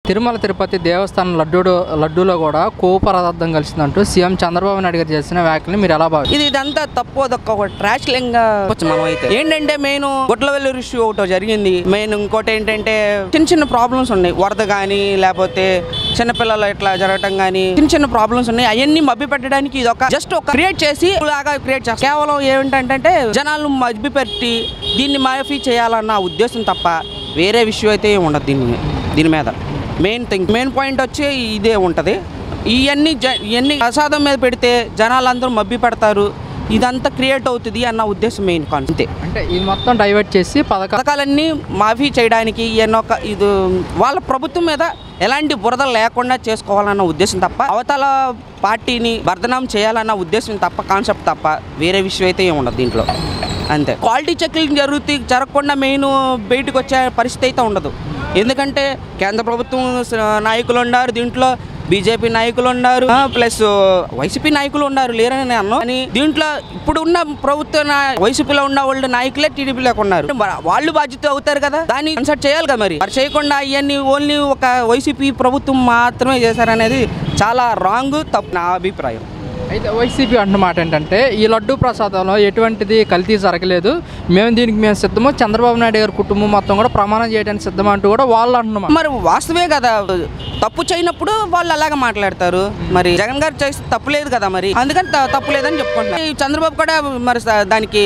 తిరుమల తిరుపతి దేవస్థానం లడ్డూలో కూడా కొవ్వు పదార్థం కలిసిందంటూ సీఎం చంద్రబాబు నాయుడు గారు చేసిన వ్యాఖ్యలు మీరు ఎలా భావిస్తారు? ఇదంతా తప్పు ఒక ట్రాష్ లింగా మనం అయితే ఏంటంటే మెయిన్ గుడ్లవెల్లి ఇష్యూ ఒకటి జరిగింది. మెయిన్ ఇంకోటి ఏంటంటే చిన్న ప్రాబ్లమ్స్ ఉన్నాయి. వరద కానీ లేకపోతే చిన్నపిల్లలు ఇట్లా జరగటం కానీ చిన్న ప్రాబ్లమ్స్ ఉన్నాయి. అవన్నీ మభ్య పెట్టడానికి ఇది ఒక జస్ట్ ఒక క్రియేట్ చేసి లాగా క్రియేట్ చేస్తారు. కేవలం ఏమిటంటే జనాలను మభ్య పెట్టి దీన్ని మాఫీ చేయాలన్న ఉద్దేశం తప్ప వేరే విషయం అయితే ఉండదు. దీని మీద మెయిన్ పాయింట్ వచ్చి ఇదే ఉంటుంది. ఇవన్నీ ప్రసాదం మీద పెడితే జనాలందరూ మభ్య పెడతారు, ఇదంతా క్రియేట్ అవుతుంది అన్న ఉద్దేశం మెయిన్ కాన్సెప్ట్. అంటే ఇది మొత్తం డైవర్ట్ చేసి పథకాలన్నీ మాఫీ చేయడానికి ఇది వాళ్ళ ప్రభుత్వం మీద ఎలాంటి బురద లేకుండా చేసుకోవాలన్న ఉద్దేశం తప్ప అవతల పార్టీని బర్ధనం చేయాలన్న ఉద్దేశం తప్ప కాన్సెప్ట్ తప్ప వేరే విషయం అయితే ఏమి ఉండదు దీంట్లో. అంతే. క్వాలిటీ చెక్లు జరగకుండా మెయిన్ బయటకు వచ్చే పరిస్థితి అయితే ఉండదు. ఎందుకంటే కేంద్ర ప్రభుత్వం నాయకులు ఉన్నారు, దీంట్లో బీజేపీ నాయకులు ఉన్నారు, ప్లస్ వైసీపీ నాయకులు ఉన్నారు, లేరని నేను అన్నాను. కానీ దీంట్లో ఇప్పుడు ఉన్న ప్రభుత్వ వైసీపీలో ఉన్న వాళ్ళు నాయకులే టీడీపీలోకి ఉన్నారు. వాళ్ళు బాధ్యత అవుతారు కదా, దాన్ని కన్సల్ట్ చేయాలి కదా. మరి చేయకుండా ఇవన్నీ ఓన్లీ ఒక వైసీపీ ప్రభుత్వం మాత్రమే చేశారనేది చాలా రాంగ్, తప్పు నా అభిప్రాయం. అయితే వైసీపీ అంటున్నమాట ఏంటంటే ఈ లడ్డూ ప్రసాదంలో ఎటువంటిది కల్తీ జరగలేదు, మేము సిద్ధము, చంద్రబాబు నాయుడు గారి కుటుంబం మొత్తం కూడా ప్రమాణం చేయడానికి సిద్ధం అంటూ కూడా వాళ్ళు అంటున్నారు. మరి వాస్తవే కదా, తప్పు చేయనప్పుడు వాళ్ళు అలాగే మాట్లాడతారు. మరి జగన్ గారు చేస్తే తప్పు లేదు కదా, మరి అందుకని తప్పు లేదని చెప్పుకుంటున్నారు. చంద్రబాబు కూడా మరి దానికి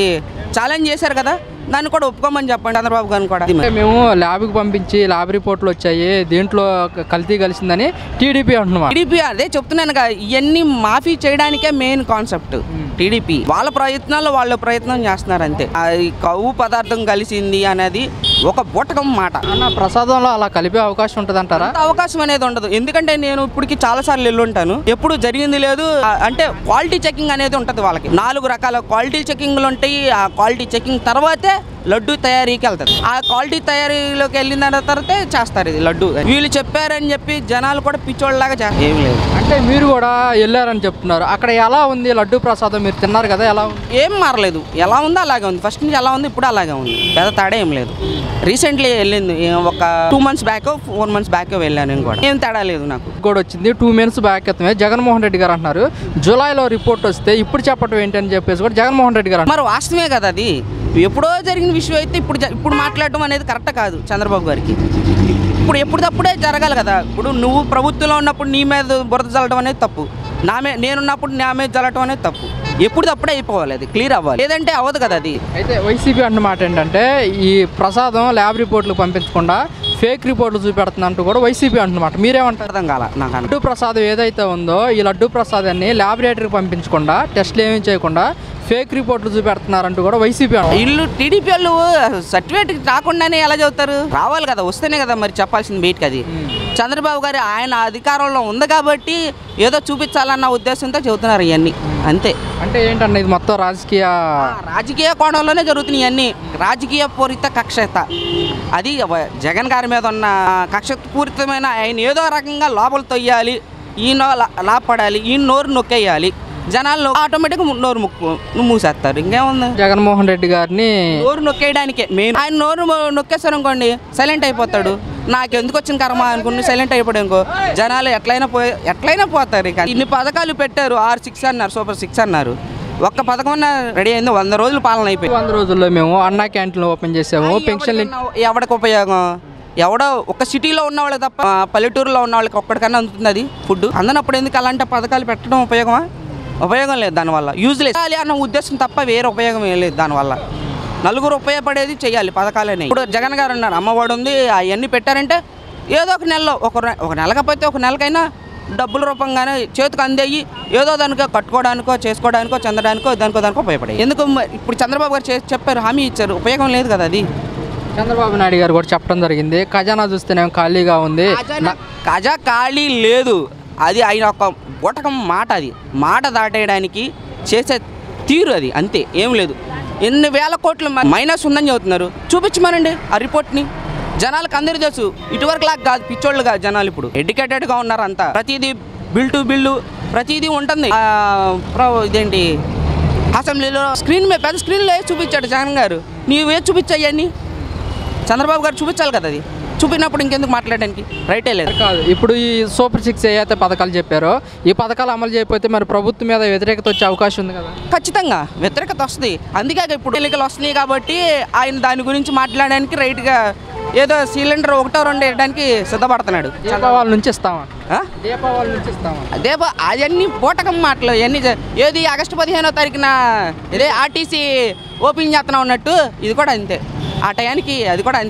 ఛాలెంజ్ చేశారు కదా, దాన్ని కూడా ఒప్పుకోమని చెప్పండి చంద్రబాబు గారిని కూడా. మేము ల్యాబ్కి పంపించి ల్యాబ్ రిపోర్ట్లు వచ్చాయి, దీంట్లో కల్తీ కలిసిందని టీడీపీ అంటున్నాం. టీడీపీ అదే చెప్తున్నాను కదా, ఇవన్నీ మాఫీ చేయడానికే మెయిన్ కాన్సెప్ట్. టీడీపీ వాళ్ళ ప్రయత్నాల్లో వాళ్ళు ప్రయత్నం చేస్తున్నారు అంతే. అది కొవ్వు పదార్థం కలిసింది అనేది ఒక బూటకం మాట. అన్న ప్రసాదంలో అలా కలిపే అవకాశం ఉంటుంది అంటారా? అవకాశం అనేది ఉండదు. ఎందుకంటే నేను ఇప్పటికి చాలా సార్లు వెళ్ళుంటాను, ఎప్పుడు జరిగింది లేదు. అంటే క్వాలిటీ చెకింగ్ అనేది ఉంటుంది వాళ్ళకి. 4 రకాల క్వాలిటీ చెకింగ్లు ఉంటాయి. ఆ క్వాలిటీ చెకింగ్ తర్వాతే లడ్డు తయారీకి వెళ్తారు. ఆ క్వాలిటీ తయారీలోకి వెళ్ళిన తర్వాత చేస్తారు ఇది లడ్డు. వీళ్ళు చెప్పారని చెప్పి జనాలు కూడా పిచ్చోళ్ళలాగా చేస్తారు. ఏం లేదు. అంటే మీరు కూడా వెళ్ళారని చెప్తున్నారు, అక్కడ ఎలా ఉంది లడ్డు ప్రసాదం? మీరు తిన్నారు కదా, ఎలా ఉంది? ఏం మారలేదు, ఎలా ఉందో అలాగే ఉంది. ఫస్ట్ నుంచి ఎలా ఉంది, ఇప్పుడు అలాగే ఉంది. పెద్ద తేడా ఏం లేదు. రీసెంట్లీ వెళ్ళింది ఒక 2 months బ్యాక్ 4 months బ్యాక్ వెళ్ళాను నేను కూడా, ఏం తేడా లేదు నాకు కూడా వచ్చింది. 2 months బ్యాక్ క్రితమే జగన్మోహన్ రెడ్డి గారు అంటున్నారు జూలైలో రిపోర్ట్ వస్తే ఇప్పుడు చెప్పడం ఏంటి అని చెప్పేసి కూడా జగన్మోహన్ రెడ్డి గారు. మరి వాస్తవమే కదా, అది ఎప్పుడో జరిగిన విషయం అయితే ఇప్పుడు మాట్లాడటం అనేది కరెక్ట్ కాదు చంద్రబాబు గారికి. ఎప్పుడప్పుడే జరగాలి కదా. ఇప్పుడు నువ్వు ప్రభుత్వంలో ఉన్నప్పుడు నీ మీద బురద చల్లడం అనేది తప్పు, నేనున్నప్పుడు నా మీద చల్లటం అనేది తప్పు. ఎప్పుడప్పుడే అయిపోవాలి, అది క్లియర్ అవ్వాలి, లేదంటే అవ్వదు కదా అది. అయితే వైసీపీ అన్నమాట ఏంటంటే ఈ ప్రసాదం ల్యాబ్ రిపోర్ట్లు పంపించకుండా ఫేక్ రిపోర్ట్లు చూపెడుతుందంటూ కూడా వైసీపీ అంటున్నమాట. మీరేమంటారు? అర్థం కాల నాకు. లడ్డు ప్రసాదం ఏదైతే ఉందో ఈ లడ్డు ప్రసాదాన్ని ల్యాబొరేటరీకి పంపించకుండా టెస్ట్లు ఏమీ చేయకుండా ఫేక్ రిపోర్ట్లు చూపెడుతున్నారంటూ కూడా వైసీపీ వీళ్ళు టీడీపీ వాళ్ళు సర్టిఫికేట్ రాకుండానే ఎలా చదువుతారు? రావాలి కదా, వస్తేనే కదా మరి చెప్పాల్సింది బయటకు. అది చంద్రబాబు గారు ఆయన అధికారంలో ఉంది కాబట్టి ఏదో చూపించాలన్న ఉద్దేశంతో చెబుతున్నారు ఇవన్నీ, అంతే. అంటే ఏంటన్నా ఇది మొత్తం రాజకీయ కోణంలోనే జరుగుతున్నాయి ఇవన్నీ. రాజకీయ పూరిత కక్షత, అది జగన్ గారి మీద ఉన్న కక్ష పూరితమైన ఆయన ఏదో రకంగా లోపల తొయ్యాలి, ఈయన లాపడాలి, ఈయన నోరు నొక్కేయాలి, జనాలు ఆటోమేటిక్గా నోరు మూసేస్తారు. ఇంకేముంది? జగన్మోహన్ రెడ్డి గారిని నోరు నొక్కేయడానికే మెయిన్. ఆయన నోరు నొక్కేస్తారు అనుకోండి, సైలెంట్ అయిపోతాడు. నాకు ఎందుకు వచ్చిన కర్మ అనుకుని సైలెంట్ అయిపోయాడు అనుకో, జనాలు ఎట్లయినా పోతారు. ఇక ఇన్ని పథకాలు పెట్టారు, 6 అన్నారు, సూపర్ 6 అన్నారు. ఒక్క పథకం రెడీ అయింది, 100 రోజులు పాలన అయిపోయింది. 100 రోజుల్లో మేము అన్నా క్యాంటీన్లు ఓపెన్ చేసాము. పెన్షన్ ఎవరికి ఉపయోగం? ఎవడో ఒక సిటీలో ఉన్నవాళ్ళు తప్ప పల్లెటూరులో ఉన్న వాళ్ళకి ఒక్కడికన్నా అందుతుంది అది ఫుడ్. అందనప్పుడు ఎందుకు అలాంటి పథకాలు పెట్టడం ఉపయోగమా? ఉపయోగం లేదు దానివల్ల. యూజ్లెస్ అన్న ఉద్దేశం తప్ప వేరే ఉపయోగం ఏం లేదు దానివల్ల. నలుగురు ఉపయోగపడేది చేయాలి పథకాలని. ఇప్పుడు జగన్ గారు ఉన్నారు, అమ్మఒడి ఉంది, అవన్నీ పెట్టారంటే ఏదో ఒక నెలలో ఒక నెల కాకపోతే ఒక నెలకైనా డబ్బుల రూపంగానే చేతికి అందేయి, ఏదో దానికో కట్టుకోవడానికో చేసుకోవడానికో చెందడానికో దానికో ఉపయోగపడాయి. ఎందుకు ఇప్పుడు చంద్రబాబు గారు చెప్పారు, హామీ ఇచ్చారు, ఉపయోగం లేదు కదా అది. చంద్రబాబు నాయుడు గారు కూడా చెప్పడం జరిగింది, ఖజానా చూస్తేనే ఖాళీగా ఉంది. ఖజా ఖాళీ లేదు, అది ఆయన ఒక బూటకం మాట. అది మాట దాటేయడానికి చేసే తీరు అది, అంతే, ఏం లేదు. ఎన్ని వేల కోట్లు మైనస్ ఉందని చెబుతున్నారు, చూపించమనండి ఆ రిపోర్ట్ని. జనాలకు అందరూ తెలుసు, ఇటువరకు లాగా కాదు, పిచ్చోళ్ళు కాదు జనాలు. ఇప్పుడు ఎడ్యుకేటెడ్గా ఉన్నారు అంతా, ప్రతిదీ బిల్ టు బిల్లు ప్రతిదీ ఉంటుంది. ఇదేంటి అసెంబ్లీలో స్క్రీన్ మీద పెద్ద స్క్రీన్లో చూపించాడు జగన్ గారు, నీవే చూపించాయని చంద్రబాబు గారు చూపించాలి కదా, అది చూపినప్పుడు ఇంకెందుకు మాట్లాడడానికి రైటే లేదు. కాదు, ఇప్పుడు ఈ సూపర్ 6 ఏవైతే పథకాలు చెప్పారో ఈ పథకాలు అమలు చేయకపోతే మరి ప్రభుత్వం మీద వ్యతిరేకత వచ్చే అవకాశం ఉంది కదా. ఖచ్చితంగా వ్యతిరేకత వస్తుంది. అందుకే ఇప్పుడు ఎన్నికలు వస్తున్నాయి కాబట్టి ఆయన దాని గురించి మాట్లాడడానికి రైట్గా ఏదో సిలిండర్ 1, 2 వేయడానికి సిద్ధపడుతున్నాడు. దీపావళి నుంచి ఇస్తామా? ఆ? దీపావళి నుంచి ఇస్తామా? అదే అవన్నీ పూటకం మాటలు అవన్నీ ఏది ఆగస్టు 15వ తారీఖున ఇదే ఆర్టీసీ ఓపెన్ చేస్తున్నా ఉన్నట్టు ఇది కూడా అంతే. ఆ టయానికి అది కూడా అంతే.